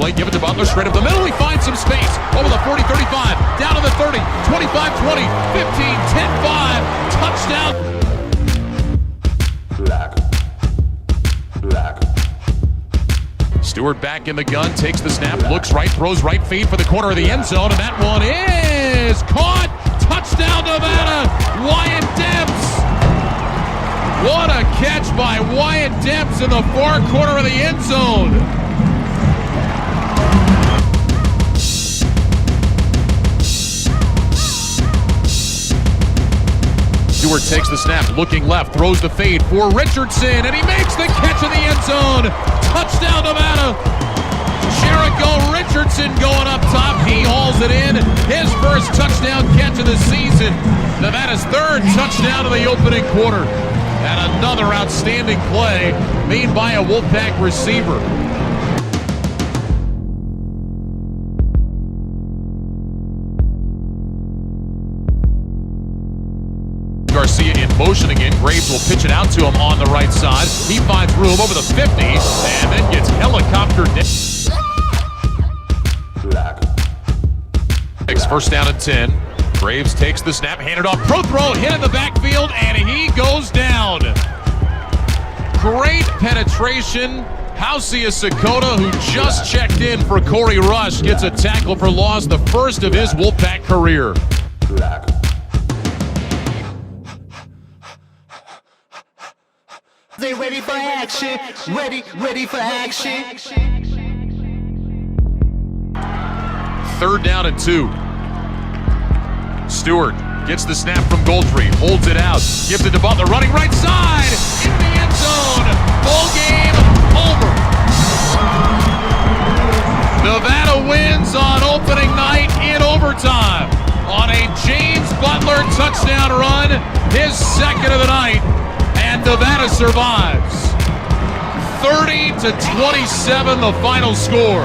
play. Give it to Butler, straight up the middle. He finds some space. Over the 40, 35, down to the 30, 25, 20, 15, 10, 5. Touchdown. Stewart back in the gun, takes the snap, looks right, throws right feet for the corner of the end zone, and that one is caught. Touchdown, Nevada. Wyatt Demps. What a catch by Wyatt Demps in the far corner of the end zone. Stewart takes the snap, looking left, throws the fade for Richardson, and he makes the catch in the end zone. Touchdown, Nevada. Jericho Richardson going up top. He hauls it in. His first touchdown catch of the season. Nevada's third touchdown of the opening quarter. And another outstanding play made by a Wolfpack receiver. Garcia in motion again. Graves will pitch it out to him on the right side. He finds room over the 50 and then gets helicoptered. First down and 10. Graves takes the snap, handed off. Pro throw, hit in the backfield, and he goes down. Great penetration. Hausia Sakota, who just checked in for Corey Rush, gets a tackle for loss, the first of his Wolfpack career. They ready for action, ready for action. Third down and 2. Stewart gets the snap from Goldtree, holds it out, gives it to Butler, running right side, into the end zone. Ball game over. Nevada wins on opening night in overtime on a James Butler touchdown run, his second of the night. And Nevada survives. 30-27 the final score.